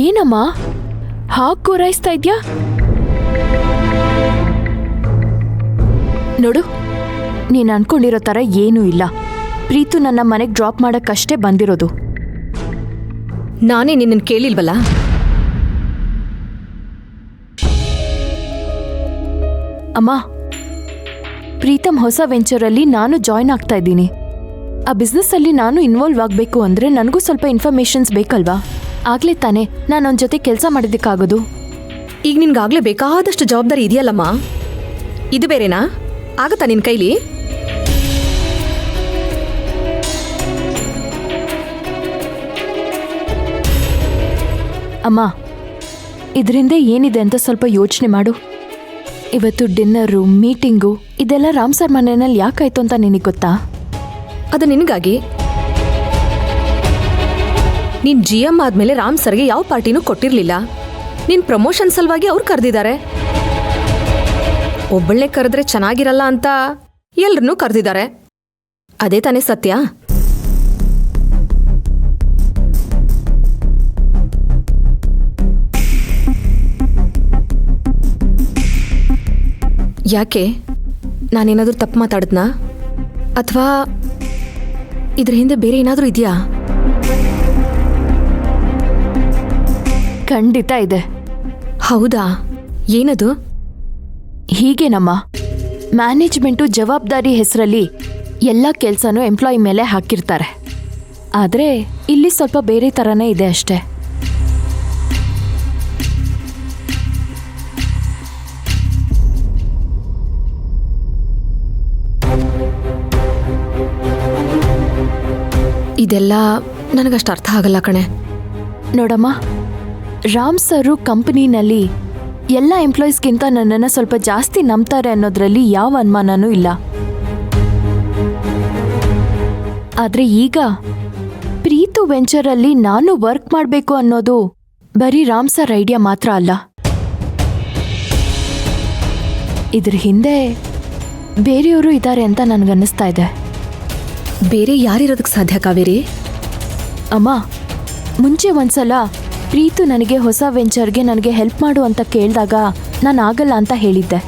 ಏನಮ್ಮ ಹಾಗೆ ಕೋರಾಯಿಸ್ತಾ ಇದ್ಯಾ? ನೋಡು, ನೀನು ಅನ್ಕೊಂಡಿರೋ ಥರ ಏನೂ ಇಲ್ಲ. ಪ್ರೀತು ನನ್ನ ಮನೆಗೆ ಡ್ರಾಪ್ ಮಾಡೋಕ್ಕಷ್ಟೇ ಬಂದಿರೋದು. ನಾನೇ ನಿನ್ನನ್ನು ಕೇಳಿಲ್ವಲ್ಲ. ಅಮ್ಮ, ಪ್ರೀತಮ್ ಹೊಸ ವೆಂಚರಲ್ಲಿ ನಾನು ಜಾಯ್ನ್ ಆಗ್ತಾ ಇದ್ದೀನಿ. ಆ ಬಿಸ್ನೆಸ್ಸಲ್ಲಿ ನಾನು ಇನ್ವಾಲ್ವ್ ಆಗಬೇಕು ಅಂದರೆ ನನಗೂ ಸ್ವಲ್ಪ ಇನ್ಫಾರ್ಮೇಷನ್ಸ್ ಬೇಕಲ್ವಾ? ಆಗಲೇ ತಾನೇ ನಾನು ಅವನ ಜೊತೆ ಕೆಲಸ ಮಾಡೋದಕ್ಕಾಗೋದು. ಈಗ ನಿನ್ಗಾಗಲೇ ಬೇಕಾದಷ್ಟು ಜವಾಬ್ದಾರಿ ಇದೆಯಲ್ಲಮ್ಮ. ಇದು ಬೇರೆನಾ? ಆಗತ್ತಾ ನಿನ್ನ ಕೈಲಿ? ಅಮ್ಮ, ಇದರಿಂದ ಏನಿದೆ ಅಂತ ಸ್ವಲ್ಪ ಯೋಚನೆ ಮಾಡು. ಇವತ್ತು ಡಿನ್ನರು, ಮೀಟಿಂಗು ಇದೆಲ್ಲ ರಾಮ್ ಸರ್ ಮನೆಯಲ್ಲಿ ಯಾಕಾಯ್ತು ಅಂತ ನಿನಗೆ ಗೊತ್ತಾ? ಅದು ನಿನಗಾಗಿ. ನೀನ್ GM ಆದ್ಮೇಲೆ ರಾಮ್ ಸರ್ಗೆ ಯಾವ ಪಾರ್ಟಿನೂ ಕೊಟ್ಟಿರ್ಲಿಲ್ಲ. ನಿನ್ ಪ್ರಮೋಷನ್ ಸಲುವಾಗಿ ಅವ್ರು ಕರೆದಿದ್ದಾರೆ. ಒಬ್ಬಳನ್ನೇ ಕರೆದ್ರೆ ಚೆನ್ನಾಗಿರಲ್ಲ ಅಂತ ಎಲ್ರನ್ನೂ ಕರೆದಿದ್ದಾರೆ. ಅದೇ ತಾನೇ ಸತ್ಯ? ಯಾಕೆ? ನಾನೇನಾದ್ರೂ ತಪ್ಪು ಮಾತಾಡಿದ್ನಾ? ಅಥವಾ ಇದ್ರ ಹಿಂದೆ ಬೇರೆ ಏನಾದರೂ ಇದೆಯಾ? ಖಂಡಿತ ಇದೆ. ಹೌದಾ? ಏನದು? ಹೀಗೇನಮ್ಮ, ಮ್ಯಾನೇಜ್ಮೆಂಟು ಜವಾಬ್ದಾರಿ ಹೆಸರಲ್ಲಿ ಎಲ್ಲ ಕೆಲಸನೂ ಎಂಪ್ಲಾಯಿ ಮೇಲೆ ಹಾಕಿರ್ತಾರೆ. ಆದರೆ ಇಲ್ಲಿ ಸ್ವಲ್ಪ ಬೇರೆ ಥರನೇ ಇದೆ ಅಷ್ಟೆ. ಇದೆಲ್ಲ ನನಗಷ್ಟು ಅರ್ಥ ಆಗಲ್ಲ ಕಣೆ. ನೋಡಮ್ಮ, ರಾಮ್ ಸರು ಕಂಪನಿನಲ್ಲಿ ಎಲ್ಲ ಎಂಪ್ಲಾಯೀಸ್ಗಿಂತ ನನ್ನನ್ನು ಸ್ವಲ್ಪ ಜಾಸ್ತಿ ನಂಬ್ತಾರೆ ಅನ್ನೋದ್ರಲ್ಲಿ ಯಾವ ಅನುಮಾನನೂ ಇಲ್ಲ. ಆದರೆ ಈಗ ಪ್ರೀತು ವೆಂಚರಲ್ಲಿ ನಾನು ವರ್ಕ್ ಮಾಡಬೇಕು ಅನ್ನೋದು ಬರೀ ರಾಮ್ ಸರ್ ಐಡಿಯಾ ಮಾತ್ರ ಅಲ್ಲ. ಇದ್ರ ಹಿಂದೆ ಬೇರೆಯವರು ಇದ್ದಾರೆ ಅಂತ ನನಗನ್ನಿಸ್ತಾ ಇದೆ. ಬೇರೆ ಯಾರಿರೋದಕ್ಕೆ ಸಾಧ್ಯ ಕಾವೇರಿ? ಅಮ್ಮ, ಮುಂಚೆ ಒಂದ್ಸಲ ಪ್ರೀತು ನನಗೆ ಹೊಸ ವೆಂಚರ್ಗೆ ನನಗೆ ಹೆಲ್ಪ್ ಮಾಡು ಅಂತ ಕೇಳಿದಾಗ ನಾನು ಆಗಲ್ಲ ಅಂತ ಹೇಳಿದ್ದೆ.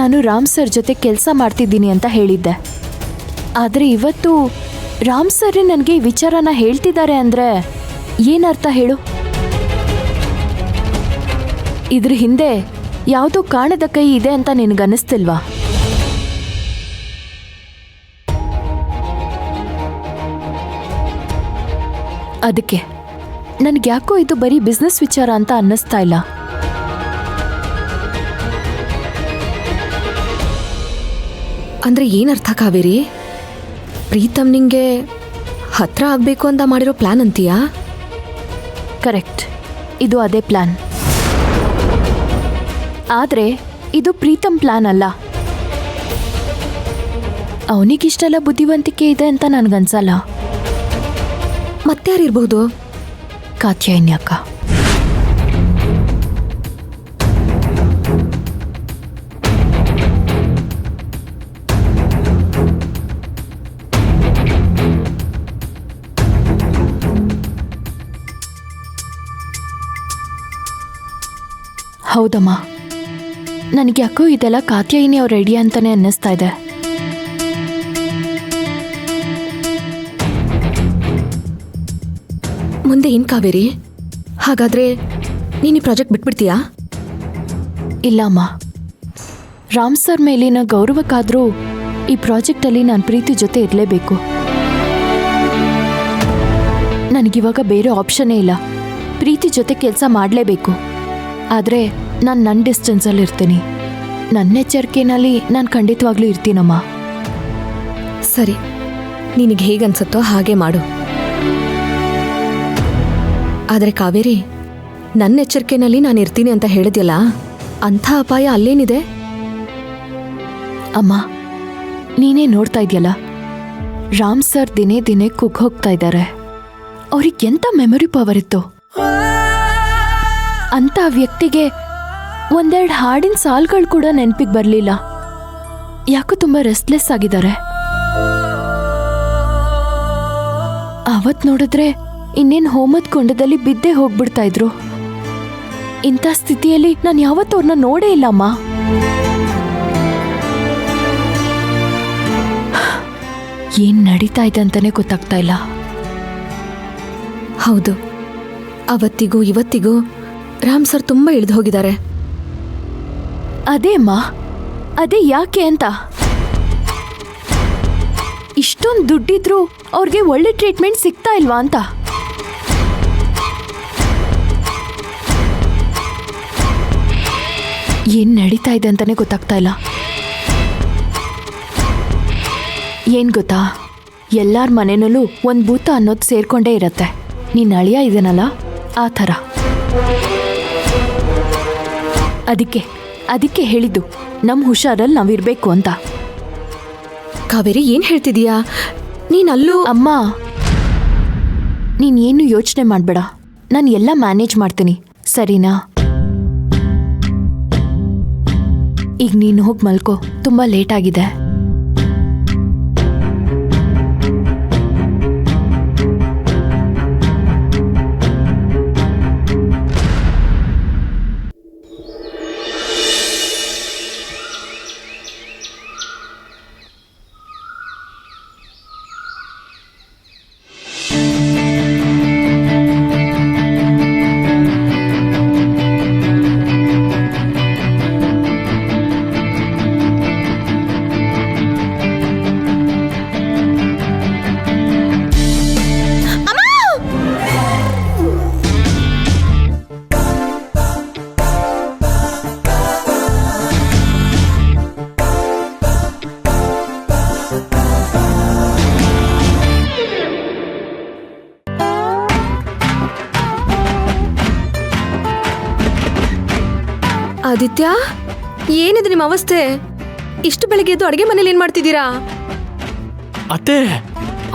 ನಾನು ರಾಮ್ ಸರ್ ಜೊತೆ ಕೆಲಸ ಮಾಡ್ತಿದ್ದೀನಿ ಅಂತ ಹೇಳಿದ್ದೆ. ಆದರೆ ಇವತ್ತು ರಾಮ್ ಸರ್ ನನಗೆ ಈ ವಿಚಾರನ ಹೇಳ್ತಿದ್ದಾರೆ ಅಂದರೆ ಏನರ್ಥ ಹೇಳು? ಇದ್ರ ಹಿಂದೆ ಯಾವುದೋ ಕಾಣದ ಕೈ ಇದೆ ಅಂತ ನಿನಗನ್ನಿಸ್ತಿಲ್ವಾ? ಅದಕ್ಕೆ ನನಗ್ಯಾಕೋ ಇದು ಬರೀ ಬಿಸ್ನೆಸ್ ವಿಚಾರ ಅಂತ ಅನ್ನಿಸ್ತಾ ಇಲ್ಲ. ಅಂದ್ರೆ ಏನರ್ಥ ಕಾವೇರಿ? ಪ್ರೀತಮ್ ನಿಂಗೆ ಹತ್ರ ಆಗ್ಬೇಕು ಅಂತ ಮಾಡಿರೋ ಪ್ಲಾನ್ ಅಂತೀಯಾ? ಕರೆಕ್ಟ್, ಇದು ಅದೇ ಪ್ಲಾನ್. ಆದರೆ ಇದು ಪ್ರೀತಮ್ ಪ್ಲಾನ್ ಅಲ್ಲ. ಅವನಿಗಿಷ್ಟೆಲ್ಲ ಬುದ್ಧಿವಂತಿಕೆ ಇದೆ ಅಂತ ನನಗನ್ಸಲ್ಲ. ಮತ್ತಾರಿರ್ಬಹುದು? ಕಾತ್ಯಾಯಿನಿ ಅಕ್ಕ. ಹೌದಮ್ಮ, ನನಗೆ ಯಾಕೋ ಇದೆಲ್ಲ ಕಾತ್ಯಾಯಿನಿ ಅವ್ರ ಐಡಿಯಾ ಅಂತಾನೆ ಅನ್ನಿಸ್ತಾ ಇದೆ. ಮುಂದೆ ಏನ್ ಕಾವೇರಿ? ಹಾಗಾದ್ರೆ ನೀನು ಈ ಪ್ರಾಜೆಕ್ಟ್ ಬಿಟ್ಬಿಡ್ತೀಯಾ? ಇಲ್ಲ ಅಮ್ಮ, ರಾಮ್ ಸರ್ ಮೇಲಿನ ಗೌರವಕ್ಕಾದರೂ ಈ ಪ್ರಾಜೆಕ್ಟಲ್ಲಿ ನಾನು ಪ್ರೀತಿ ಜೊತೆ ಇರಲೇಬೇಕು. ನನಗಿವಾಗ ಬೇರೆ ಆಪ್ಷನ್ನೇ ಇಲ್ಲ. ಪ್ರೀತಿ ಜೊತೆ ಕೆಲಸ ಮಾಡಲೇಬೇಕು. ಆದರೆ ನಾನು ನನ್ನ ಡಿಸ್ಟೆನ್ಸಲ್ಲಿ ಇರ್ತೀನಿ. ನನ್ನ ಎಚ್ಚರಿಕೆಯಲ್ಲಿ ನಾನು ಖಂಡಿತವಾಗ್ಲೂ ಇರ್ತೀನಮ್ಮ. ಸರಿ, ನಿನಗೆ ಹೇಗನ್ಸುತ್ತೋ ಹಾಗೆ ಮಾಡು. ಆದರೆ ಕಾವೇರಿ, ನನ್ನ ಎಚ್ಚರಿಕೆನಲ್ಲಿ ನಾನು ಇರ್ತೀನಿ ಅಂತ ಹೇಳಿದ್ಯಲ್ಲ, ಅಂಥ ಅಪಾಯ ಅಲ್ಲೇನಿದೆ? ಅಮ್ಮ, ನೀನೇ ನೋಡ್ತಾ ಇದೆಯಲ್ಲ, ರಾಮ್ ಸರ್ ದಿನೇ ದಿನೇ ಕುಗ್ಗ್ ಹೋಗ್ತಾ ಇದ್ದಾರೆ. ಅವ್ರಿಗೆ ಎಂಥ ಮೆಮೊರಿ ಪವರ್ ಇತ್ತು. ಅಂಥ ವ್ಯಕ್ತಿಗೆ ಒಂದೆರಡು ಹಾಡಿನ ಸಾಲ್ಗಳು ಕೂಡ ನೆನಪಿಗೆ ಬರಲಿಲ್ಲ. ಯಾಕೋ ತುಂಬ ರೆಸ್ಟ್ಲೆಸ್ ಆಗಿದ್ದಾರೆ. ಅವತ್ತು ನೋಡಿದ್ರೆ ಇನ್ನೇನು ಹೋಮದ ಕೊಂಡದಲ್ಲಿ ಬಿದ್ದೇ ಹೋಗ್ಬಿಡ್ತಾ ಇದ್ರು. ಇಂಥ ಸ್ಥಿತಿಯಲ್ಲಿ ನಾನು ಯಾವತ್ತೂ ಅವ್ರನ್ನ ನೋಡೇ ಇಲ್ಲಮ್ಮ. ಏನ್ ನಡೀತಾ ಇದೆ ಅಂತಾನೆ ಗೊತ್ತಾಗ್ತಾ ಇಲ್ಲ. ಹೌದು, ಅವತ್ತಿಗೂ ಇವತ್ತಿಗೂ ರಾಮ್ ಸರ್ ತುಂಬ ಇಳಿದು ಹೋಗಿದ್ದಾರೆ. ಅದೇ ಅಮ್ಮ, ಅದೇ ಯಾಕೆ ಅಂತ. ಇಷ್ಟೊಂದು ದುಡ್ಡಿದ್ರು ಅವ್ರಿಗೆ ಒಳ್ಳೆ ಟ್ರೀಟ್ಮೆಂಟ್ ಸಿಗ್ತಾ ಇಲ್ವಾ ಅಂತ. ಏನ್ ನಡೀತಾ ಇದೆ ಅಂತಾನೆ ಗೊತ್ತಾಗ್ತಾ ಇಲ್ಲ. ಏನ್ ಗೊತ್ತಾ, ಎಲ್ಲಾರ ಮನೆಯಲ್ಲೂ ಒಂದು ಭೂತ ಅನ್ನೋದು ಸೇರ್ಕೊಂಡೇ ಇರತ್ತೆ. ನೀನ್ ಅಳಿಯ ಇದೆನಲ್ಲ, ಆ ಥರ. ಅದಕ್ಕೆ ಹೇಳಿದ್ದು ನಮ್ಮ ಹುಷಾರಲ್ಲಿ ನಾವಿರ್ಬೇಕು ಅಂತ. ಕಾವೇರಿ, ಏನ್ ಹೇಳ್ತಿದೀಯಾ ನೀನಲ್ಲೂ? ಅಮ್ಮ, ನೀನೇನು ಯೋಚನೆ ಮಾಡಬೇಡ, ನಾನು ಎಲ್ಲ ಮ್ಯಾನೇಜ್ ಮಾಡ್ತೀನಿ, ಸರಿನಾ? ಈಗ ನೀನು ಹೋಗಿ ಮಲ್ಕೋ, ತುಂಬ ಲೇಟ್ ಆಗಿದೆ. ಆದಿತ್ಯ, ಏನಿದೆ ನಿಮ್ಮ ಅವಸ್ಥೆ? ಇಷ್ಟು ಬೆಳಗ್ಗೆ ಎದ್ದು ಅಡುಗೆ ಮನೇಲಿ ಏನ್ ಮಾಡ್ತಿದ್ದೀರಾ? ಅತ್ತೆ,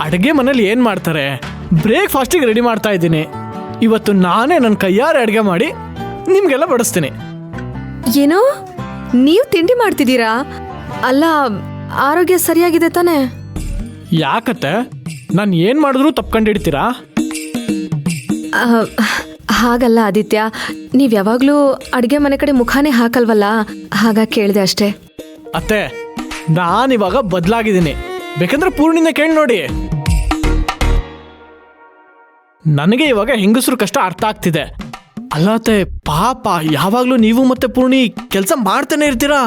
ಅಡುಗೆ ಮನೇಲಿ ಏನು ಮಾಡ್ತಾರೆ? ಬ್ರೇಕ್ಫಾಸ್ಟಿಗೆ ರೆಡಿ ಮಾಡ್ತಾ ಇದ್ದೀನಿ. ಇವತ್ತು ನಾನೇ ನನ್ನ ಕೈಯಾರೆ ಅಡುಗೆ ಮಾಡಿ ನಿಮಗೆಲ್ಲ ಬಡಿಸ್ತೀನಿ. ಏನೋ ನೀವು ತಿಂಡಿ ಮಾಡ್ತಿದ್ದೀರಾ? ಅಲ್ಲ, ಆರೋಗ್ಯ ಸರಿಯಾಗಿದೆ ತಾನೇ? ಯಾಕತ್ತೆ, ನಾನು ಏನು ಮಾಡಿದ್ರೂ ತಪ್ಕೊಂಡಿಡ್ತೀರಾ? ಆ, ಹಾಗಲ್ಲ ಆದಿತ್ಯ, ನೀವು ಯಾವಾಗಲೂ ಅಡುಗೆ ಮನೆ ಕಡೆ ಮುಖಾನೇ ಹಾಕಲ್ವಲ್ಲ, ಹಾಗಾಗಿ ಕೇಳಿದೆ ಅಷ್ಟೇ. ಅತ್ತೆ, ನಾನಿವಾಗ ಬದಲಾಗಿದ್ದೀನಿ. ಬೇಕಂದ್ರೆ ಪೂರ್ಣಿನ ಕೇಳಿ ನೋಡಿ. ನನಗೆ ಇವಾಗ ಹೆಂಗಸರು ಕಷ್ಟ ಅರ್ಥ ಆಗ್ತಿದೆ. ಅಲ್ಲ ಅತ್ತೆ, ಪಾಪ ಯಾವಾಗಲೂ ನೀವು ಮತ್ತೆ ಪೂರ್ಣಿ ಕೆಲಸ ಮಾಡ್ತಾನೆ ಇರ್ತೀರಾ.